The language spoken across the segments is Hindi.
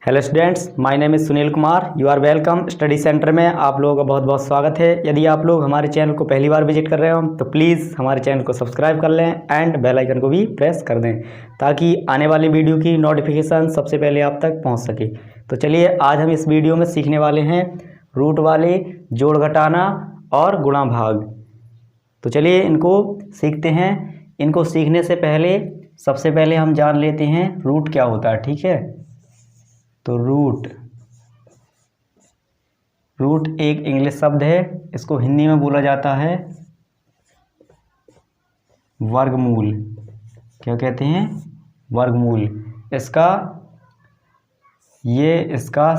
Hello students, my name is Sunil Kumar. You are welcome study centre में। आप लोगों का बहुत बहुत स्वागत है। यदि आप लोग हमारे चैनल को पहली बार विजिट कर रहे हो तो प्लीज़ हमारे चैनल को सब्सक्राइब कर लें एंड बेल आइकन को भी प्रेस कर दें ताकि आने वाली वीडियो की नोटिफिकेशन सबसे पहले आप तक पहुंच सके। तो चलिए आज हम इस वीडियो में सीखने वाले हैं रूट वाले, जोड़ घटाना और गुणा भाग। तो चलिए इनको सीखते हैं। इनको सीखने से पहले सबसे पहले हम जान लेते हैं रूट क्या होता है। ठीक है, तो रूट एक इंग्लिश शब्द है। इसको हिंदी में बोला जाता है वर्गमूल। क्या कहते हैं? वर्गमूल। इसका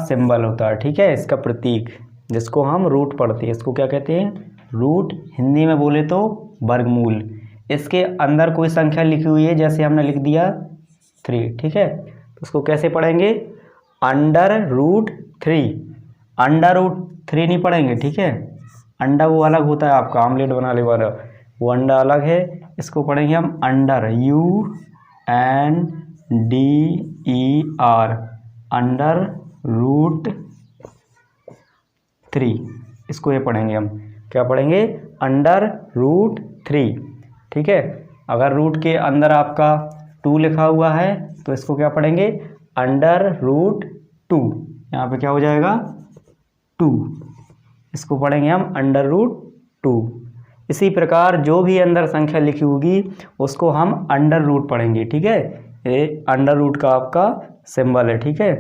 सिंबल होता है। ठीक है, इसका प्रतीक जिसको हम रूट पढ़ते हैं इसको क्या कहते हैं? रूट। हिंदी में बोले तो वर्गमूल। इसके अंदर कोई संख्या लिखी हुई है, जैसे हमने लिख दिया 3। ठीक है, तो उसको कैसे पढ़ेंगे? Under root 3। अंडर रूट 3 नहीं पढ़ेंगे। ठीक है, अंडा वो अलग होता है, आपका आमलेट बनाने वाला वो अंडा अलग है। इसको पढ़ेंगे हम अंडर, UNDER, अंडर रूट 3। इसको ये पढ़ेंगे हम। क्या पढ़ेंगे? Under root 3। ठीक है, अगर रूट के अंदर आपका 2 लिखा हुआ है तो इसको क्या पढ़ेंगे? Under root 2। यहाँ पे क्या हो जाएगा? 2। इसको पढ़ेंगे हम अंडर रूट 2। इसी प्रकार जो भी अंदर संख्या लिखी होगी उसको हम अंडर रूट पढ़ेंगे। ठीक है, ये अंडर रूट का आपका सिंबल है। ठीक है,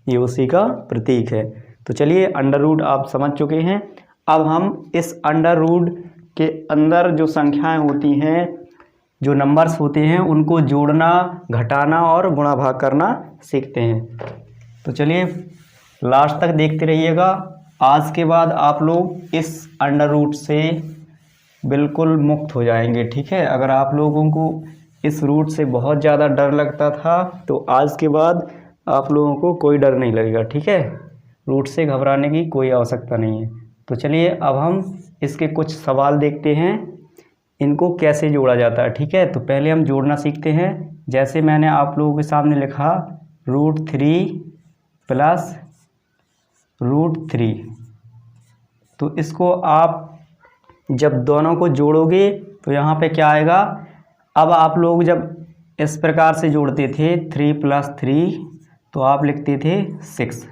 ये उसी का प्रतीक है। तो चलिए अंडर रूट आप समझ चुके हैं। अब हम इस अंडर रूट के अंदर जो संख्याएं होती हैं, जो नंबर्स होते हैं, उनको जोड़ना, घटाना और गुणा भाग करना सीखते हैं। तो चलिए लास्ट तक देखते रहिएगा। आज के बाद आप लोग इस अंडर रूट से बिल्कुल मुक्त हो जाएंगे। ठीक है, अगर आप लोगों को इस रूट से बहुत ज़्यादा डर लगता था तो आज के बाद आप लोगों को कोई डर नहीं लगेगा। ठीक है, रूट से घबराने की कोई आवश्यकता नहीं है। तो चलिए अब हम इसके कुछ सवाल देखते हैं, इनको कैसे जोड़ा जाता है। ठीक है, तो पहले हम जोड़ना सीखते हैं। जैसे मैंने आप लोगों के सामने लिखा √3 प्लस √3। तो इसको आप जब दोनों को जोड़ोगे तो यहाँ पे क्या आएगा? अब आप लोग जब इस प्रकार से जोड़ते थे 3 + 3 तो आप लिखते थे 6।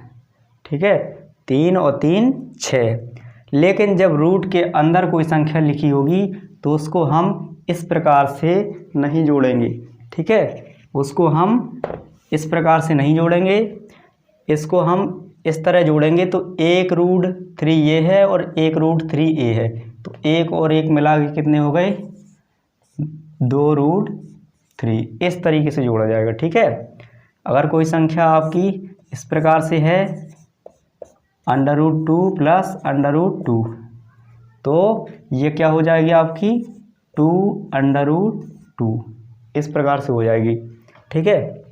ठीक है, 3 और 3 6। लेकिन जब रूट के अंदर कोई संख्या लिखी होगी तो उसको हम इस प्रकार से नहीं जोड़ेंगे। ठीक है, उसको हम इस प्रकार से नहीं जोड़ेंगे, इसको हम इस तरह जोड़ेंगे। तो 1 √3 ये है और 1 √3 ये है, तो 1 और 1 मिला के कितने हो गए? 2 √3। इस तरीके से जोड़ा जाएगा। ठीक है, अगर कोई संख्या आपकी इस प्रकार से है √2 प्लस √2 तो ये क्या हो जाएगी आपकी? 2 √2। इस प्रकार से हो जाएगी। ठीक है,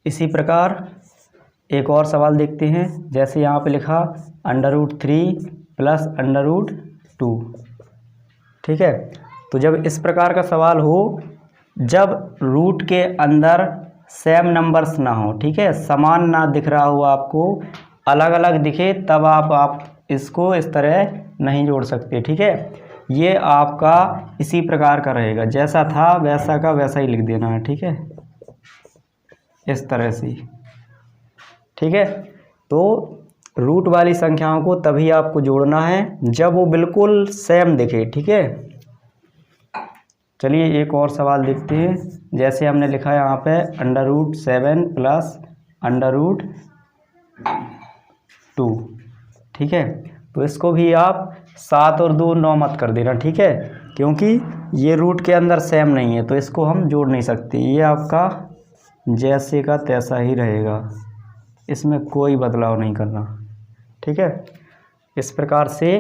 इसी प्रकार एक और सवाल देखते हैं। जैसे यहाँ पे लिखा √3 प्लस √2। ठीक है, तो जब इस प्रकार का सवाल हो, जब रूट के अंदर सेम नंबर्स ना हो, ठीक है, समान ना दिख रहा हो आपको, अलग अलग दिखे, तब आप इसको इस तरह नहीं जोड़ सकते। ठीक है, ये आपका इसी प्रकार का रहेगा, जैसा था वैसा का वैसा ही लिख देना है। ठीक है, इस तरह से। ठीक है, तो रूट वाली संख्याओं को तभी आपको जोड़ना है जब वो बिल्कुल सेम दिखे। ठीक है, चलिए एक और सवाल देखते हैं। जैसे हमने लिखा है यहाँ पे √7 प्लस √2। ठीक है, तो इसको भी आप 7 और 2 9 मत कर देना। ठीक है, क्योंकि ये रूट के अंदर सेम नहीं है तो इसको हम जोड़ नहीं सकते। ये आपका जैसे का तैसा ही रहेगा, इसमें कोई बदलाव नहीं करना। ठीक है, इस प्रकार से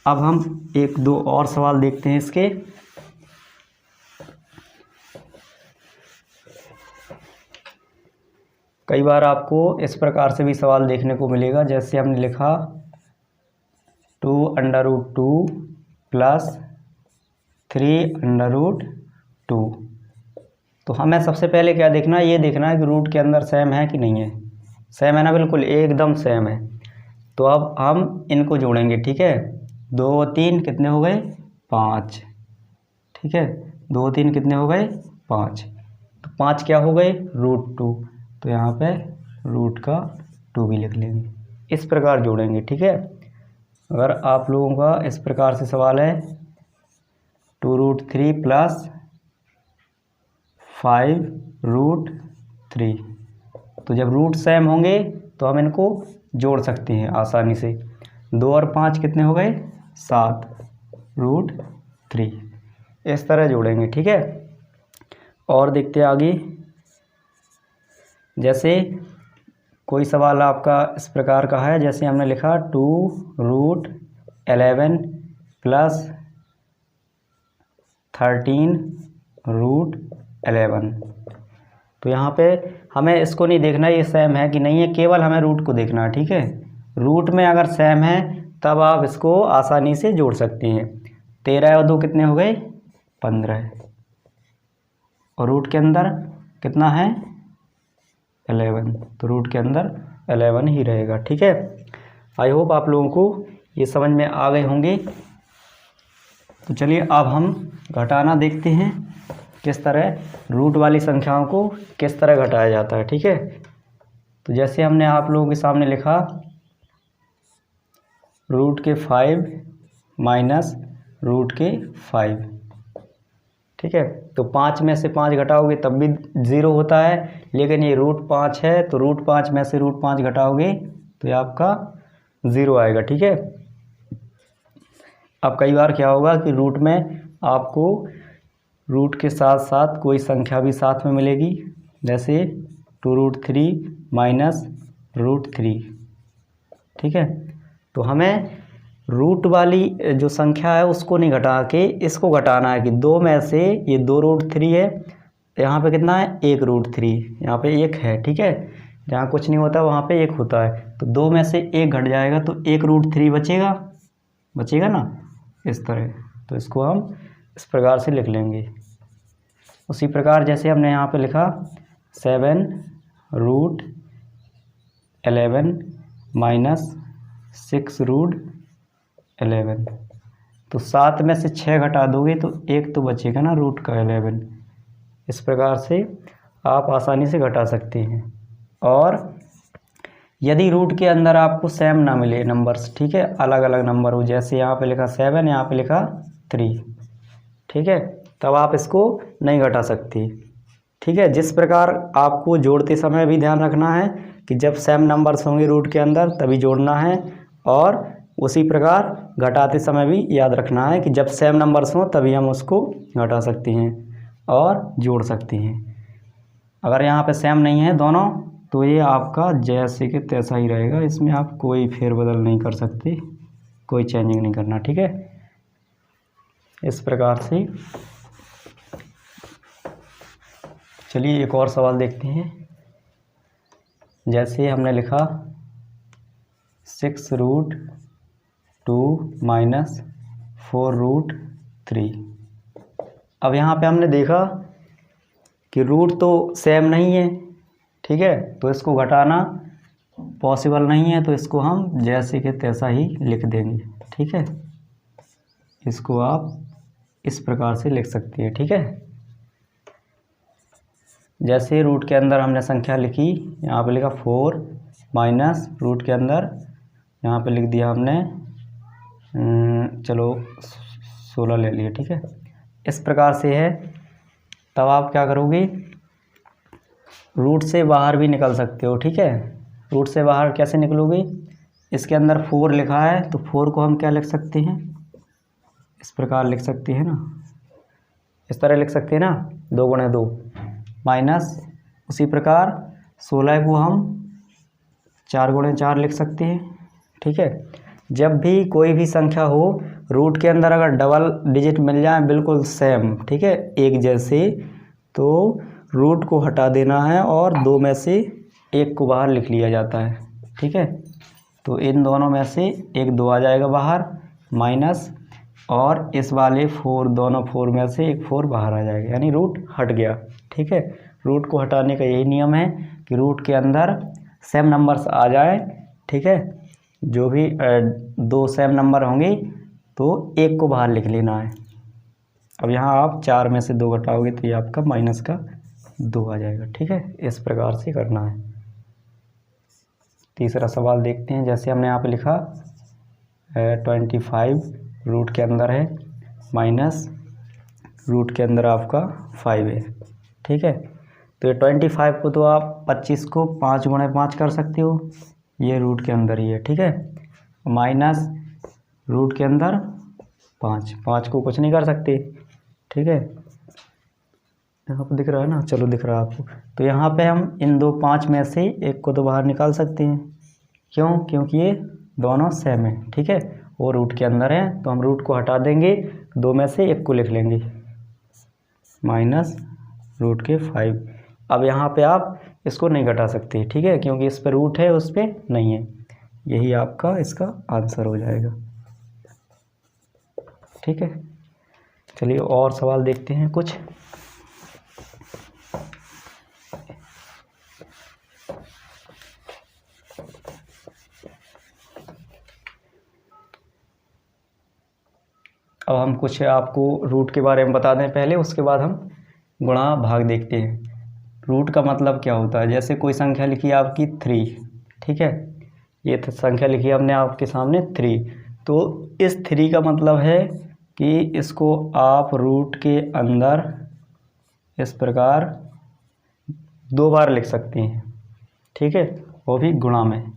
अब हम 1 2 और सवाल देखते हैं इसके। कई बार आपको इस प्रकार से भी सवाल देखने को मिलेगा। जैसे हमने लिखा 2 √2 प्लस 3 √2। तो हमें सबसे पहले क्या देखना है, ये देखना है कि रूट के अंदर सेम है कि नहीं है। सेम है ना, बिल्कुल एकदम सेम है। तो अब हम इनको जोड़ेंगे, ठीक है। 2 और 3 कितने हो गए, 5, ठीक है। 2 और 3 कितने हो गए, 5। तो 5 क्या हो गए, √2। तो यहाँ पे रूट का 2 भी लिख लेंगे, इस प्रकार जोड़ेंगे, ठीक है। अगर आप लोगों का इस प्रकार से सवाल है 2√3 + 5√3, तो जब रूट सेम होंगे तो हम इनको जोड़ सकते हैं आसानी से। 2 और 5 कितने हो गए, 7√3। इस तरह जोड़ेंगे, ठीक है। और देखते हैं आगे। जैसे कोई सवाल आपका इस प्रकार का है, जैसे हमने लिखा 2√11 + 13√11। तो यहाँ पे हमें इसको नहीं देखना ये सेम है कि नहीं है, केवल हमें रूट को देखना है, ठीक है। रूट में अगर सेम है तब आप इसको आसानी से जोड़ सकते हैं। 13 और 2 कितने हो गए, 15, और रूट के अंदर कितना है, 11, तो रूट के अंदर 11 ही रहेगा, ठीक है। आई होप आप लोगों को ये समझ में आ गए होंगे। तो चलिए अब हम घटाना देखते हैं, किस तरह रूट वाली संख्याओं को किस तरह घटाया जाता है, ठीक है। तो जैसे हमने आप लोगों के सामने लिखा √5 - √5, ठीक है। तो 5 में से 5 घटाओगे तब भी 0 होता है, लेकिन ये √5 है तो √5 में से √5 घटाओगे तो ये आपका 0 आएगा, ठीक है। अब कई बार क्या होगा कि रूट में आपको रूट के साथ साथ कोई संख्या भी साथ में मिलेगी, जैसे 2√3 - √3, ठीक है। तो हमें रूट वाली जो संख्या है उसको नहीं घटा के इसको घटाना है कि 2 में से ये 2√3 है, यहाँ पे कितना है, 1√3, यहाँ पे 1 है, ठीक है। जहाँ कुछ नहीं होता वहाँ पे 1 होता है, तो 2 में से 1 घट जाएगा तो 1√3 बचेगा ना, इस तरह। तो इसको हम इस प्रकार से लिख लेंगे। उसी प्रकार जैसे हमने यहाँ पे लिखा 7√11 - 6√11, तो 7 में से 6 घटा दोगे तो 1 तो बचेगा ना, रूट का 11। इस प्रकार से आप आसानी से घटा सकते हैं। और यदि रूट के अंदर आपको सेम ना मिले नंबर्स, ठीक है, अलग अलग नंबर हो, जैसे यहाँ पे लिखा 7, यहाँ पे लिखा 3, ठीक है, तब आप इसको नहीं घटा सकते, ठीक है। जिस प्रकार आपको जोड़ते समय भी ध्यान रखना है कि जब सेम नंबर्स होंगे रूट के अंदर तभी जोड़ना है, और उसी प्रकार घटाते समय भी याद रखना है कि जब सेम नंबर्स हों तभी हम उसको घटा सकते हैं और जोड़ सकते हैं। अगर यहाँ पे सेम नहीं है दोनों तो ये आपका जैसे कि तैसा ही रहेगा, इसमें आप कोई फेरबदल नहीं कर सकते, कोई चेंजिंग नहीं करना, ठीक है। इस प्रकार से चलिए एक और सवाल देखते हैं। जैसे हमने लिखा 6√2 - 4√3। अब यहाँ पे हमने देखा कि रूट तो सेम नहीं है, ठीक है, तो इसको घटाना पॉसिबल नहीं है, तो इसको हम जैसे कि तैसा ही लिख देंगे, ठीक है। इसको आप इस प्रकार से लिख सकते हैं, ठीक है। जैसे रूट के अंदर हमने संख्या लिखी, यहाँ पे लिखा 4 माइनस रूट के अंदर यहाँ पे लिख दिया हमने चलो 16 ले लिए, ठीक है। इस प्रकार से है, तब आप क्या करोगे, रूट से बाहर भी निकल सकते हो, ठीक है। रूट से बाहर कैसे निकलोगे, इसके अंदर 4 लिखा है तो 4 को हम क्या लिख सकते हैं, इस प्रकार लिख सकते हैं ना, इस तरह लिख सकते हैं ना, 2 × 2 माइनस, उसी प्रकार 16 को हम 4 × 4 लिख सकते हैं, ठीक है। जब भी कोई भी संख्या हो रूट के अंदर अगर डबल डिजिट मिल जाए बिल्कुल सेम, ठीक है, एक जैसे, तो रूट को हटा देना है और 2 में से 1 को बाहर लिख लिया जाता है, ठीक है। तो इन दोनों में से 1 2 आ जाएगा बाहर, माइनस, और इस वाले 4 दोनों 4 में से एक 4 बाहर आ जाएगा, यानी रूट हट गया, ठीक है, रूट को हटाने का यही नियम है कि रूट के अंदर सेम नंबर्स आ जाए। ठीक है, जो भी दो सेम नंबर होंगे तो एक को बाहर लिख लेना है। अब यहाँ आप 4 में से 2 घटाओगे तो ये आपका माइनस का 2 आ जाएगा। ठीक है, इस प्रकार से करना है। तीसरा सवाल देखते हैं। जैसे हमने यहाँ पे लिखा 25 रूट के अंदर है माइनस रूट के अंदर आपका 5 है। ठीक है, तो ये 25 को तो आप 25 को 5 गुणे 5 कर सकते हो, ये रूट के अंदर ही है। ठीक है, माइनस रूट के अंदर 5 को कुछ नहीं कर सकते। ठीक है, यहाँ पर दिख रहा है ना, चलो दिख रहा है आपको। तो यहाँ पे हम इन दो 5 में से एक को तो बाहर निकाल सकते हैं। क्यों? क्योंकि ये दोनों सेम है। ठीक है, वो रूट के अंदर है तो हम रूट को हटा देंगे, 2 में से एक को लिख लेंगे माइनस रूट के 5। अब यहाँ पे आप इसको नहीं घटा सकते। ठीक है, क्योंकि इस पर रूट है उस पर नहीं है। यही आपका इसका आंसर हो जाएगा। ठीक है, चलिए और सवाल देखते हैं कुछ। अब हम कुछ आपको रूट के बारे में बता दें पहले, उसके बाद हम गुणा भाग देखते हैं। रूट का मतलब क्या होता है? जैसे कोई संख्या लिखी है आपकी 3, ठीक है, ये संख्या लिखी है हमने आपके सामने 3, तो इस 3 का मतलब है कि इसको आप रूट के अंदर इस प्रकार 2 बार लिख सकते हैं। ठीक है, वो भी गुणा में।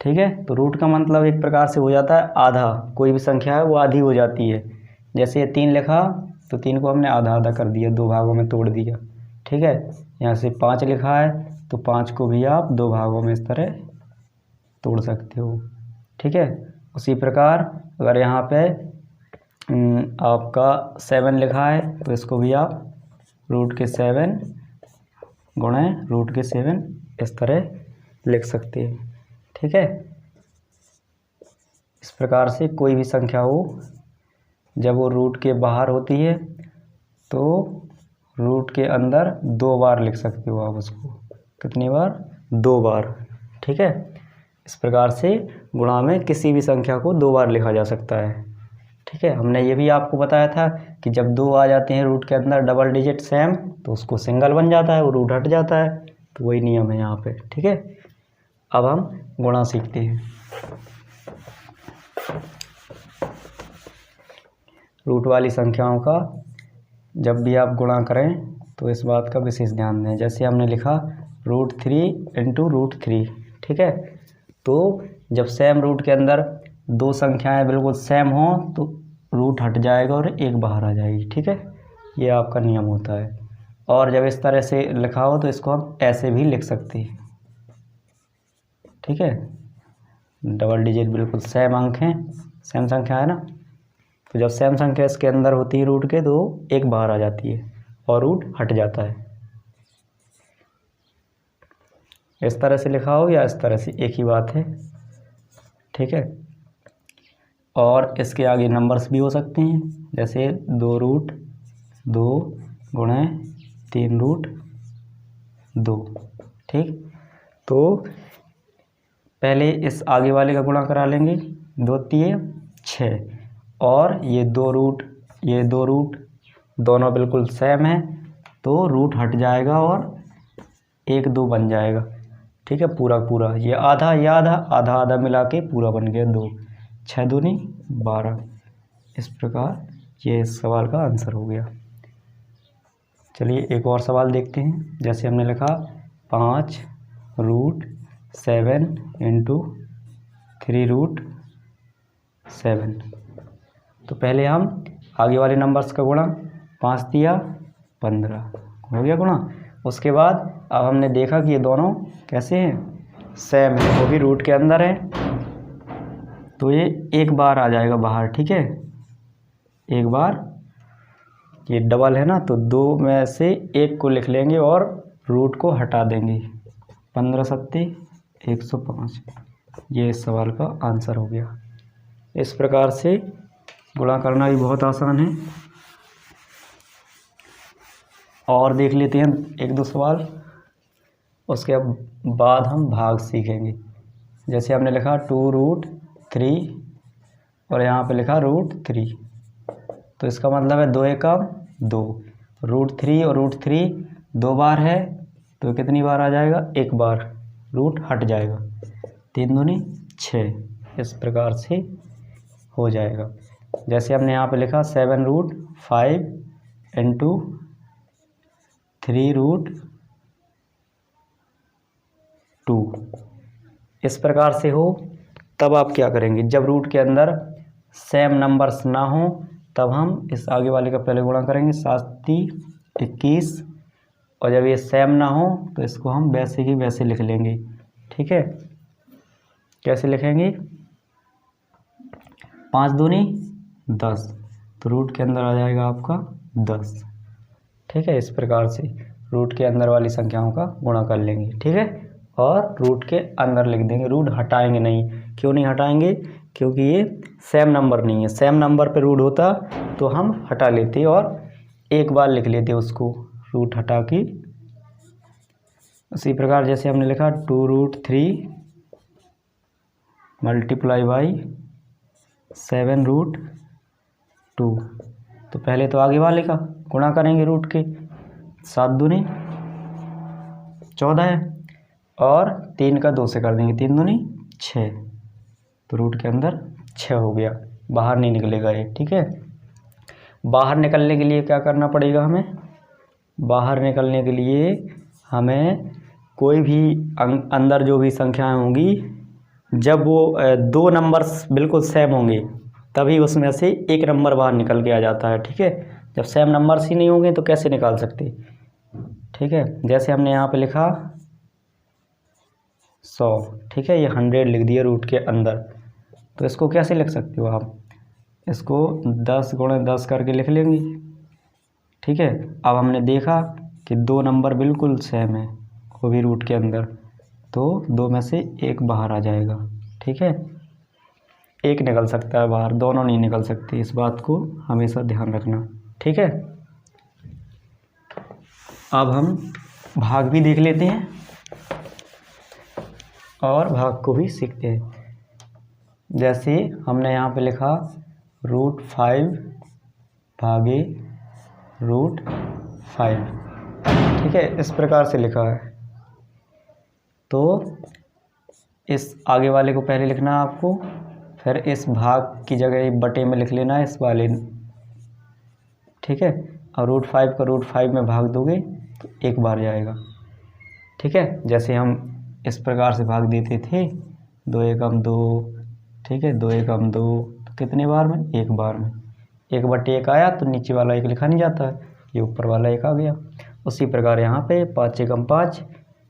ठीक है, तो रूट का मतलब एक प्रकार से हो जाता है आधा। कोई भी संख्या है वो आधी हो जाती है। जैसे ये 3 लिखा तो 3 को हमने आधा आधा कर दिया, 2 भागों में तोड़ दिया। ठीक है, यहाँ से 5 लिखा है तो 5 को भी आप 2 भागों में इस तरह तोड़ सकते हो। ठीक है, उसी प्रकार अगर यहाँ पे आपका 7 लिखा है तो इसको भी आप रूट के 7 गुणे रूट के 7 इस तरह लिख सकते हैं। ठीक है, इस प्रकार से कोई भी संख्या हो जब वो रूट के बाहर होती है तो रूट के अंदर 2 बार लिख सकते हो आप उसको। कितनी बार? 2 बार। ठीक है, इस प्रकार से गुणा में किसी भी संख्या को 2 बार लिखा जा सकता है। ठीक है, हमने ये भी आपको बताया था कि जब 2 आ जाते हैं रूट के अंदर डबल डिजिट सेम तो उसको सिंगल बन जाता है, वो रूट हट जाता है। तो वही नियम है यहाँ पे। ठीक है, अब हम गुणा सीखते हैं। रूट वाली संख्याओं का जब भी आप गुणा करें तो इस बात का विशेष ध्यान दें। जैसे हमने लिखा √3 इंटू √3। ठीक है, तो जब सेम रूट के अंदर 2 संख्याएं बिल्कुल सेम हों तो रूट हट जाएगा और एक बाहर आ जाएगी। ठीक है, ये आपका नियम होता है। और जब इस तरह से लिखा हो तो इसको हम ऐसे भी लिख सकते हैं। ठीक है, डबल डिजिट बिल्कुल सेम अंक हैं, सेम संख्या है ना, तो जब सेम संख्या इसके अंदर होती है रूट के तो एक बाहर आ जाती है और रूट हट जाता है। इस तरह से लिखा हो या इस तरह से, एक ही बात है। ठीक है, और इसके आगे नंबर्स भी हो सकते हैं, जैसे 2√2 गुणे 3√2। ठीक, तो पहले इस आगे वाले का गुणा करा लेंगे, 2 3 6, और ये 2 रूट दोनों बिल्कुल सेम है तो रूट हट जाएगा और 1 2 बन जाएगा। ठीक है, पूरा पूरा ये आधा आधा आधा मिला के पूरा बन गया 2, 6 दूनी 12। इस प्रकार ये इस सवाल का आंसर हो गया। चलिए एक और सवाल देखते हैं। जैसे हमने लिखा 5√7 इंटू 3√7। तो पहले हम आगे वाले नंबर्स का गुणा, 5 दिया 15 हो गया गुणा। उसके बाद अब हमने देखा कि ये दोनों कैसे हैं, सेम है, वो भी रूट के अंदर है तो ये एक बार आ जाएगा बाहर। ठीक है, एक बार, ये डबल है ना तो 2 में से एक को लिख लेंगे और रूट को हटा देंगे। 15 सत्ते 105, ये इस सवाल का आंसर हो गया। इस प्रकार से गुणा करना भी बहुत आसान है। और देख लेते हैं एक दो सवाल, उसके बाद हम भाग सीखेंगे। जैसे हमने लिखा 2√3 और यहाँ पे लिखा √3, तो इसका मतलब है 2 एकम 2, √3 और √3 2 बार है तो कितनी बार आ जाएगा, 1 बार, रूट हट जाएगा, 3 दूनी 6, इस प्रकार से हो जाएगा। जैसे हमने यहाँ पे लिखा 7√5 इंटू 3√2, इस प्रकार से हो। तब आप क्या करेंगे, जब रूट के अंदर सेम नंबर्स ना हो तब हम इस आगे वाले का पहले गुणा करेंगे, 7×3 = 21, और जब ये सेम ना हो तो इसको हम वैसे ही वैसे लिख लेंगे। ठीक है, कैसे लिखेंगे, 5 दूनी 10, तो रूट के अंदर आ जाएगा आपका 10। ठीक है, इस प्रकार से रूट के अंदर वाली संख्याओं का गुणा कर लेंगे। ठीक है, और रूट के अंदर लिख देंगे, रूट हटाएंगे नहीं। क्यों नहीं हटाएंगे, क्योंकि ये सेम नंबर नहीं है। सेम नंबर पे रूट होता तो हम हटा लेते और एक बार लिख लेते उसको रूट हटा के। उसी प्रकार जैसे हमने लिखा 2√3 मल्टीप्लाई बाई 7√2, तो पहले तो आगे वाले का गुणा करेंगे रूट के, 7 दूनी 14 है, और 3 का 2 से कर देंगे, 3 दूनी 6, तो रूट के अंदर 6 हो गया, बाहर नहीं निकलेगा ये। ठीक है, बाहर निकलने के लिए क्या करना पड़ेगा हमें, बाहर निकलने के लिए हमें कोई भी अंदर जो भी संख्याएं होंगी, जब वो 2 नंबर्स बिल्कुल सेम होंगे तभी उसमें से एक नंबर बाहर निकल के आ जाता है। ठीक है, जब सेम नंबर्स ही नहीं होंगे तो कैसे निकाल सकते। ठीक है, जैसे हमने यहाँ पे लिखा 100, ठीक है, ये 100 लिख दिया रूट के अंदर, तो इसको कैसे लिख सकते हो आप, इसको 10×10 करके लिख लेंगे। ठीक है, अब हमने देखा कि 2 नंबर बिल्कुल सेम है वो भी रूट के अंदर, तो 2 में से 1 बाहर आ जाएगा। ठीक है, 1 निकल सकता है बाहर, दोनों नहीं निकल सकते, इस बात को हमेशा ध्यान रखना। ठीक है, अब हम भाग भी देख लेते हैं और भाग को भी सीखते हैं। जैसे हमने यहाँ पे लिखा √5 भागे √5, ठीक है, इस प्रकार से लिखा है। तो इस आगे वाले को पहले लिखना है आपको, फिर इस भाग की जगह बटे में लिख लेना है इस वाले। ठीक है, और √5 का √5 में भाग दोगे तो 1 बार जाएगा। ठीक है, जैसे हम इस प्रकार से भाग देते थे, 2 एकम 2, ठीक है, 2 एकम 2, तो कितने बार में, 1 बार में। 1/1 आया तो नीचे वाला 1 लिखा नहीं जाता है, ये ऊपर वाला 1 आ गया। उसी प्रकार यहाँ पे 5 एकम 5,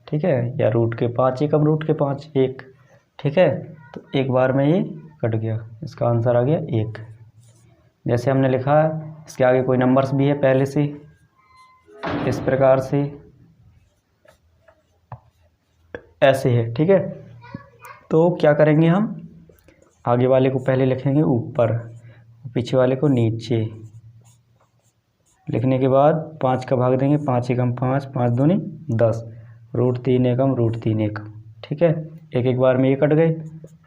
ठीक है, या रूट के 5 एकम रूट के 5, 1, ठीक है, तो 1 बार में ये कट गया, इसका आंसर आ गया 1। जैसे हमने लिखा है, इसके आगे कोई नंबर्स भी है पहले से, इस प्रकार से ऐसे है। ठीक है, तो क्या करेंगे हम, आगे वाले को पहले लिखेंगे ऊपर, पीछे वाले को नीचे। लिखने के बाद 5 का भाग देंगे, 5 एकम 5, 5 दूनी 10, √3 एकम √3 एकम। ठीक है, 1 बार में ये कट गए,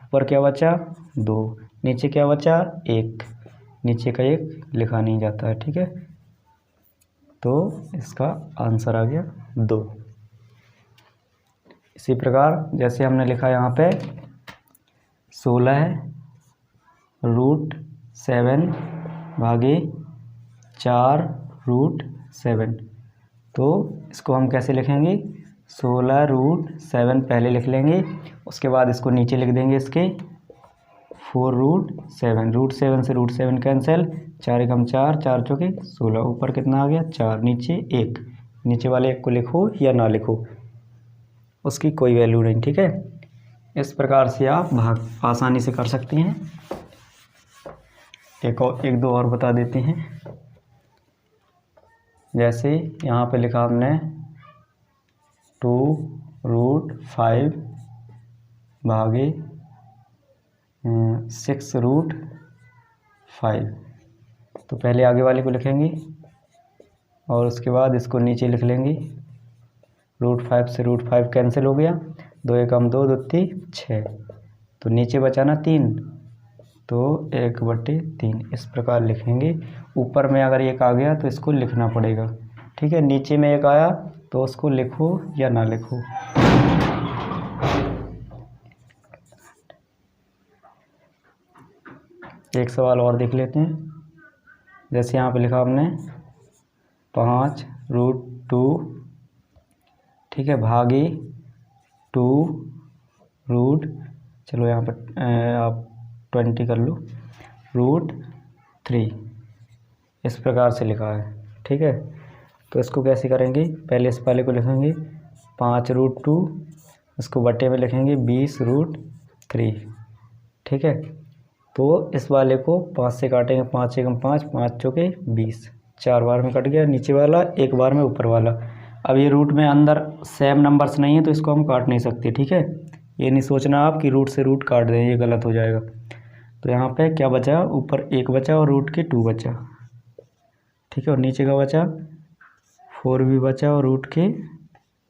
ऊपर क्या बचा 2, नीचे क्या बचा 1, नीचे का 1 लिखा नहीं जाता है। ठीक है, तो इसका आंसर आ गया 2। इसी प्रकार जैसे हमने लिखा यहाँ पे 16√7 भागे 4√7, तो इसको हम कैसे लिखेंगे, 16√7 पहले लिख लेंगे, उसके बाद इसको नीचे लिख देंगे इसके 4√7, √7 से √7 कैंसिल, 4 एकम 4, 4 चौके 16, ऊपर कितना आ गया 4, नीचे 1, नीचे वाले 1 को लिखो या ना लिखो उसकी कोई वैल्यू नहीं। ठीक है, इस प्रकार से आप भाग आसानी से कर सकते हैं। एक दो और बता देते हैं। जैसे यहाँ पे लिखा हमने 2√5 भागे 6√5, तो पहले आगे वाले को लिखेंगे और उसके बाद इसको नीचे लिख लेंगे। √5 से √5 कैंसिल हो गया, 2 एकम 2, 2 तीन 6, तो नीचे बचा ना 3, तो 1/3 इस प्रकार लिखेंगे। ऊपर में अगर 1 आ गया तो इसको लिखना पड़ेगा, ठीक है। नीचे में 1 आया तो उसको लिखो या ना लिखो। एक सवाल और देख लेते हैं। जैसे यहाँ पे लिखा हमने 5√2, ठीक है, भागे 2 चलो यहाँ पर आप 20 कर लो √3 इस प्रकार से लिखा है, ठीक है। तो इसको कैसे करेंगे, पहले इस वाले को लिखेंगे 5√2, इसको बट्टे में लिखेंगे 20√3, ठीक है। तो इस वाले को 5 से काटेंगे, 5 एकम 5, 5 चौके 20, 4 बार में कट गया नीचे वाला, 1 बार में ऊपर वाला। अब ये रूट में अंदर सेम नंबर्स नहीं है तो इसको हम काट नहीं सकते, ठीक है। ये नहीं सोचना आप कि रूट से रूट काट दें, ये गलत हो जाएगा। तो यहाँ पे क्या बचा, ऊपर 1 बचा और रूट के 2 बचा, ठीक है। और नीचे का बचा 4 भी बचा और रूट के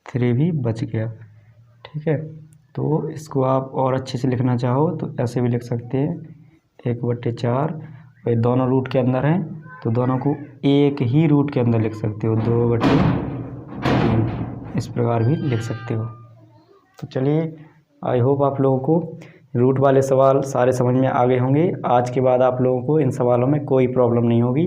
3 भी बच गया, ठीक है। तो इसको आप और अच्छे से लिखना चाहो तो ऐसे भी लिख सकते हैं 1/4, और दोनों रूट के अंदर हैं तो दोनों को एक ही रूट के अंदर लिख सकते हो, 2/3 इस प्रकार भी लिख सकते हो। तो चलिए, आई होप आप लोगों को रूट वाले सवाल सारे समझ में आ गए होंगे। आज के बाद आप लोगों को इन सवालों में कोई प्रॉब्लम नहीं होगी।